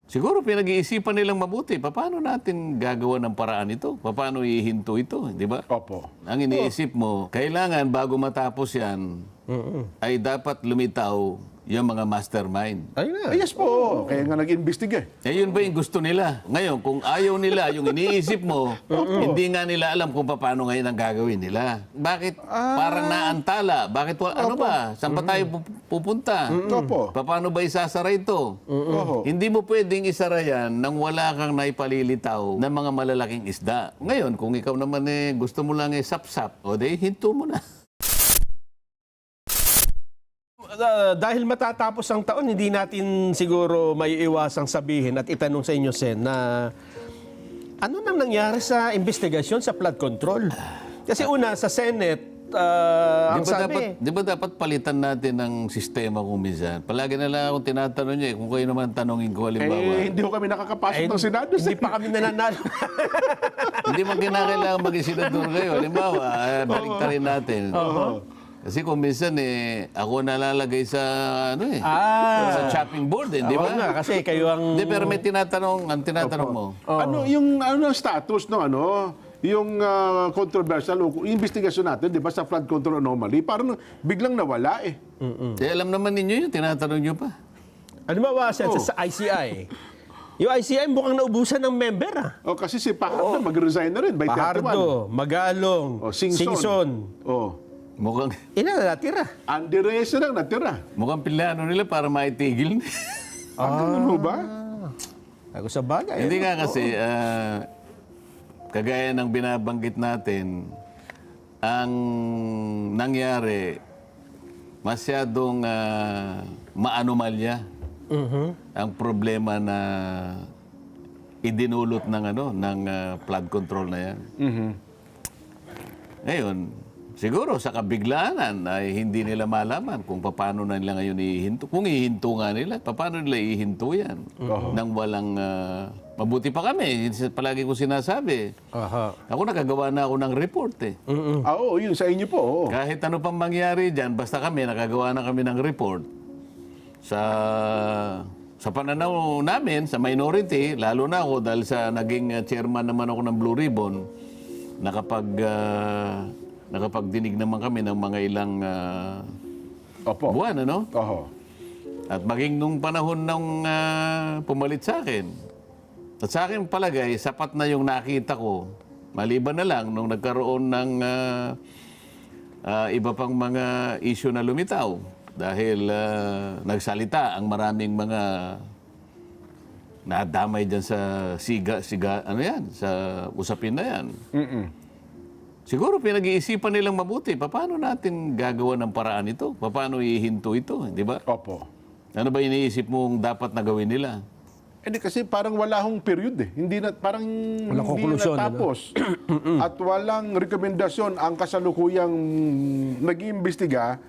Siguro pinag-iisipan nilang mabuti, paano natin gagawa ng paraan ito? Paano ihinto ito, di ba? Opo. Ang iniisip mo, kailangan bago matapos yan, ay dapat lumitaw yung mga mastermind. Ayun na. Yes po. Kaya nga nag-imbestiga. Yun ba yung gusto nila? Ngayon, kung ayaw nila, yung iniisip mo, hindi nga nila alam kung paano ngayon ang gagawin nila. Bakit parang naantala? Bakit ano ba? Saan pa tayo pupunta? Opo. Paano ba isasara ito? Oho. Hindi mo pwedeng isara yan nang wala kang naipalilitaw ng mga malalaking isda. Ngayon, kung ikaw naman gusto mo lang sap-sap, o di, hinto mo na. Dahil matatapos ang taon, hindi natin siguro maiiwasang sabihin at itanong sa inyo, Sen, na ano nang nangyari sa investigasyon sa flood control? Kasi una, sa Senate, ang sabi... Di ba dapat palitan natin ng sistema kung minsan? Palagi na lang akong tinatanong niya, kung kayo naman tanongin ko, halimbawa. Hindi ko kami nakakapasok ng Senado. Hindi pa kami nananalo. Hindi mo kinakailangan maging senador kayo. Halimbawa, baliktarin natin. Kasi kung minsan ako nalalagay sa sa chopping board, di ba? Oo nga, kasi kayo ang... Hindi, pero may ang tinatanong mo. Ano yung status ng yung controversial investigasyon natin, di ba, sa flood control anomaly, parang biglang nawala eh. Alam naman ninyo yun, tinatanong nyo pa. Ano ba, Sen, sa ICI? Yung ICI mukhang naubusan ng member, O kasi si Pahardo mag-resign na rin by 31. Pahardo, Magalong, Singson. Mukhang Ilan na natira? Andy Reyes lang natira. plano nila para maitigil. Ganun ho ba? Ako sa bagay. Hindi nga kasi, kagaya ng binabanggit natin, ang nangyari, masyadong maanomalya ang problema na idinulot ng flood control na yan. Ngayon, siguro sa kabiglanan ay hindi nila malaman kung paano na nila ngayon ihinto. Kung ihinto nga nila, paano nila ihinto yan? Nang walang... mabuti pa kami, palagi ko sinasabi. Ako nakagawa na ako ng report Oo, yun sa inyo po. Oo. Kahit ano pang mangyari dyan, basta kami, nakagawa na kami ng report. Sa pananaw namin, sa minority, lalo na ako dahil sa naging chairman naman ako ng Blue Ribbon, nakapagdinig naman kami ng mga ilang buwan, ano? Oho. At maging nung panahon nung pumalit sa akin. At sa akin palagay, sapat na yung nakita ko. Maliban na lang nung nagkaroon ng iba pang mga issue na lumitaw. Dahil nagsalita ang maraming mga nadamay dyan sa sa usapin na yan. Siguro pinag-iisipan nilang mabuti, paano natin gagawa ng paraan ito? Paano ihinto ito, di ba? Opo. Ano ba iniisip mong dapat na gawin nila? Hindi kasi parang wala hong period eh. Hindi konklusyon, natapos. At walang rekomendasyon ang kasalukuyang nag-iimbestiga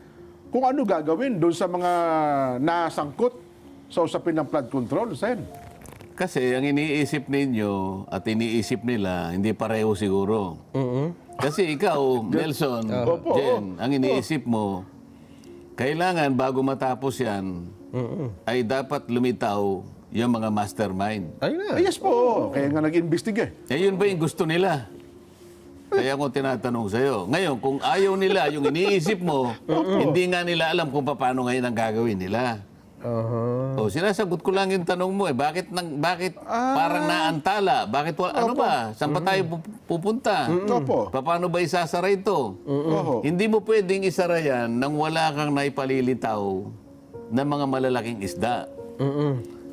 kung ano gagawin doon sa mga nasangkot sa usapin ng flood control, Sen. Kasi ang iniisip ninyo at iniisip nila, hindi pareho siguro. Kasi ikaw, Nelson, Jen, ang iniisip mo, kailangan bago matapos yan, ay dapat lumitaw yung mga mastermind. Ayun na. Yes po. Kaya nga nag-imbestiga. Yun ba yung gusto nila? Kaya ako tinatanong sa'yo. Ngayon, kung ayaw nila, yung iniisip mo, hindi nga nila alam kung paano ngayon ang gagawin nila. Sinasagot ko lang yung tanong mo Bakit parang naantala? Bakit ano ba? Saan pa tayo pupunta? Paano ba isasara ito? Hindi mo pwedeng isara yan nang wala kang naipalilitaw ng mga malalaking isda.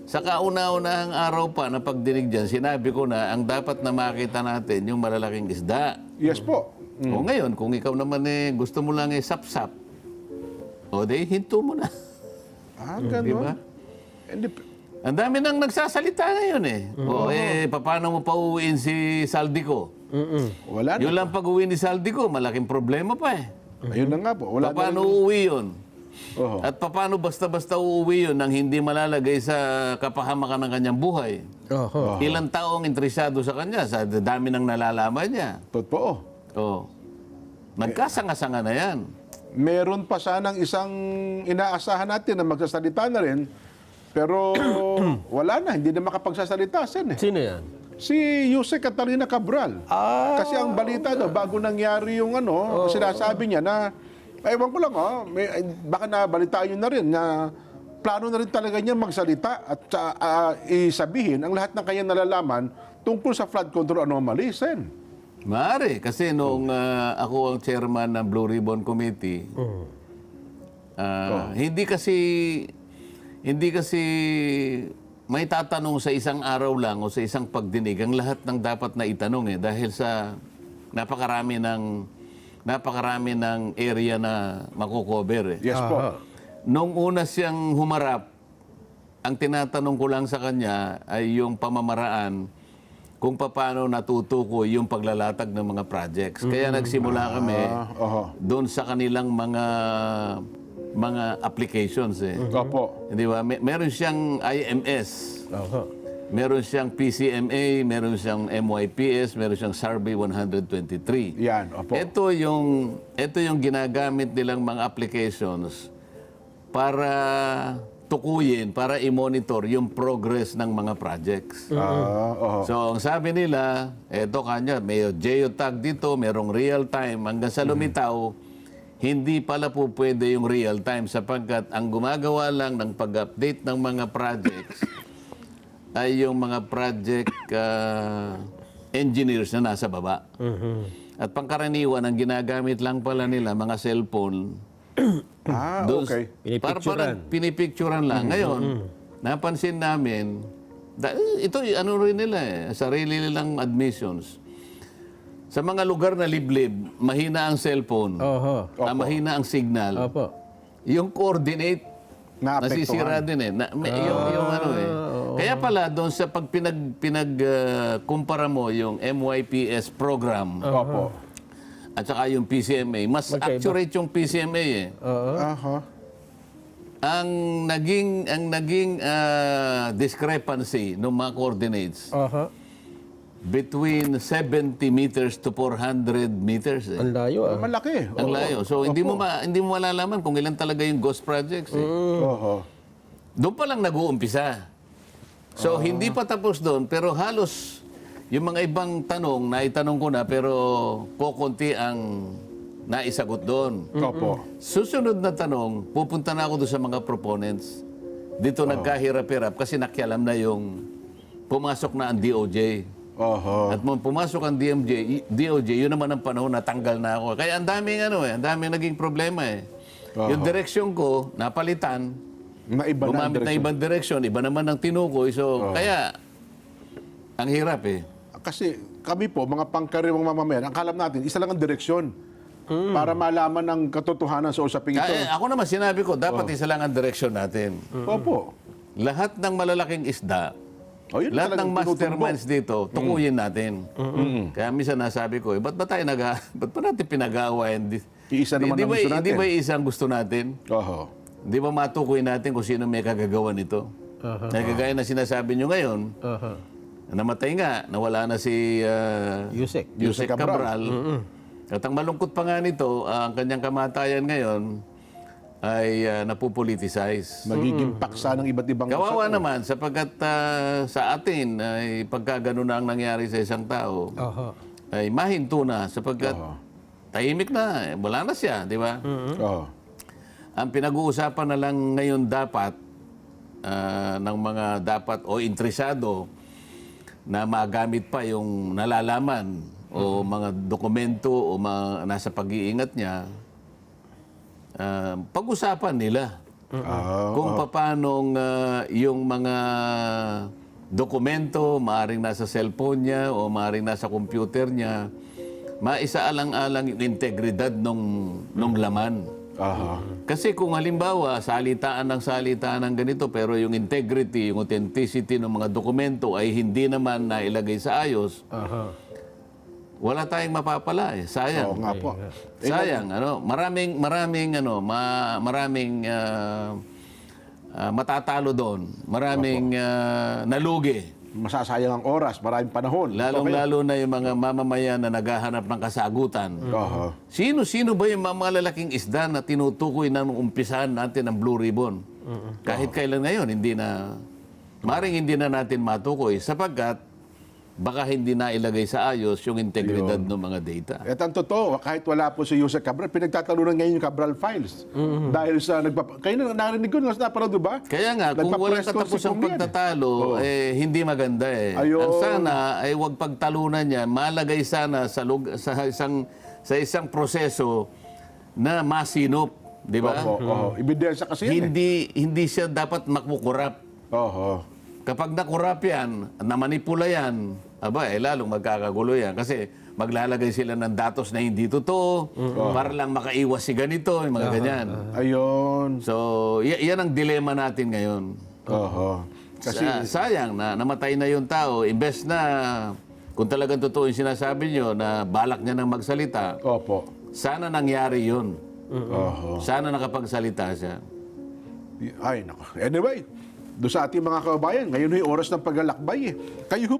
Sa kauna-unahang araw pa na pagdinig dyan, sinabi ko na ang dapat na makita natin yung malalaking isda. Yes po. O ngayon, kung ikaw naman gusto mo lang sap-sap, o di, hinto mo na. Ganun. Diba? Ang dami nang nagsasalita ngayon paano mo pa uuwiin si Saldico? Wala na. Yun lang pag-uwi ni Saldico, malaking problema pa Ayun na nga po. Wala paano uuwi yun? At paano basta-basta uuwi yun nang hindi malalagay sa kapahamakan ng kanyang buhay? Ilang tao ang interesado sa kanya sa dami ng nalalaman niya. Totoo. Nagkasanga-sanga na yan. Meron pa sanang isang inaasahan natin na magsasalita na rin, Pero wala na, hindi na makapagsasalita, Sen. Sino yan? Si Yusek Catalina Cabral. Kasi ang balita daw, bago nangyari yung sinasabi niya na, ewan ko lang, baka nabalitaan yun na rin, na plano na rin talaga niya magsalita at isabihin ang lahat ng kanyang nalalaman tungkol sa flood control anomaly, Sen. Maaari, kasi noong ako ang chairman ng Blue Ribbon Committee, hindi kasi may tatanong sa isang araw lang o sa isang pagdinig ang lahat ng dapat na itanong dahil sa napakarami ng area na makukover. Yes po. Nung una siyang humarap, ang tinatanong ko lang sa kanya ay yung pamamaraan kung paano natutukoy yung paglalatag ng mga projects. Kaya nagsimula kami doon sa kanilang mga applications. Opo. Di ba? Meron siyang IMS. Meron siyang PCMA, meron siyang MYPS, meron siyang Survey 123. Yan, opo. Ito yung ginagamit nilang mga applications para tukuyin, para i-monitor yung progress ng mga projects. So, ang sabi nila, eto kanya, may geotag dito, merong real time, hanggang sa lumitaw, hindi pala po pwede yung real time sapagkat ang gumagawa lang ng pag-update ng mga projects ay yung mga project engineers na nasa baba. At pangkaraniwan, ang ginagamit lang pala nila, mga cellphone, Okay. Parang pinipicturan lang. Ngayon, napansin namin, ito ano rin nila sarili nilang admissions. Sa mga lugar na liblib, mahina ang cellphone, mahina ang signal. Yung coordinate, nasisira din Kaya pala, doon sa pag pinagkumpara mo yung MYPS program, at saka yung PCMA, mas accurate yung PCMA Ang naging discrepancy ng mga coordinates between 70 meters to 400 meters. Ang layo Malaki. Ang layo. So hindi mo malalaman kung ilan talaga yung ghost projects. Doon pa lang nag-uumpisa. So hindi pa tapos doon, pero halos yung mga ibang tanong, naitanong ko na, pero kukunti ang naisagot doon. Susunod na tanong, pupunta na ako doon sa mga proponents. Dito nagkahirap-hirap kasi nakialam na yung pumasok na ang DOJ. At nung pumasok ang DOJ, yun naman ang panahon na tanggal na ako. Kaya ang daming naging problema Yung direksyon ko, napalitan, gumamit na ibang direksyon, iba naman ang tinukoy. So, kaya, ang hirap Kasi kami po, mga pangkaraniwang mamamayan, ang kalam natin, isa lang ang direksyon para malaman ang katotohanan sa usaping ito. Ako naman sinabi ko, dapat isa lang ang direksyon natin. Opo. Lahat ng malalaking isda, Yun lahat ng talagang masterminds dito, tukuyin natin. Kaya minsan nasabi ko, ba't ba natin pinag-aawayan? Iisa naman ang gusto natin. Hindi ba isang gusto natin? Hindi ba matukoy natin kung sino may kagagawa nito? Nagagaya na sinasabi nyo ngayon, namatay nga, nawala na si Yusek Cabral. At ang malungkot pa nga nito, ang kanyang kamatayan ngayon ay napupoliticize. Magiging paksa ng iba't ibang Kawawa naman sapagkat sa atin ay pagka ganun na ang nangyari sa isang tao, ay mahinto na sapagkat tahimik na, wala na siya, di ba? Ang pinag-uusapan na lang ngayon dapat ng mga dapat o interesado na magamit pa yung nalalaman o mga dokumento o mga nasa pag-iingat niya, pag-usapan nila kung paano yung mga dokumento, maaring nasa cellphone niya o maaring nasa computer niya, maisaalang-alang yung integridad nung laman. Kasi kung halimbawa, salitaan ng ganito, pero yung integrity, yung authenticity ng mga dokumento ay hindi naman nailagay sa ayos, wala tayong mapapala Sayang. Oo nga po. Sayang, maraming matatalo doon. Maraming nalugi. Masasayang ang oras, maraming panahon. Lalong-lalo na yung mga mamamayan na naghahanap ng kasagutan. Sino-sino ba yung mga malalaking isda na tinutukoy na nung umpisahan natin ng Blue Ribbon? Kahit kailan ngayon, maring hindi na natin matukoy sapagkat baka hindi na ilagay sa ayos yung integridad ng mga data. At ang totoo, kahit wala po si Yusek Cabral, pinagtatalunan ngayon yung Cabral Files. Dahil sa kayo na narinig ko, napanood ba? Kaya nga, kung walang Nagpa-press con si katapusang Kung yan. pagtatalo, hindi maganda eh. Ayun. Ang sana ay huwag pagtalunan niya, malagay sana sa isang proseso na masinop, di ba? Ebidensya kasi yan Hindi siya dapat makukurap. Oho. Kapag nakurap yan, namanipula yan, lalong magkakagulo yan. Kasi maglalagay sila ng datos na hindi totoo para lang makaiwas si ganito, yung mga ganyan. Ayun. So, yan ang dilema natin ngayon. Oho. Sayang na namatay na yung tao. Imbes na, kung talagang totoo yung sinasabi nyo na balak niya nang magsalita, Opo. sana nangyari yun. Oho. Sana nakapagsalita siya. Ay, nako. Anyway, doon sa ating mga kababayan, ngayon yung oras ng paglalakbay eh. Kayo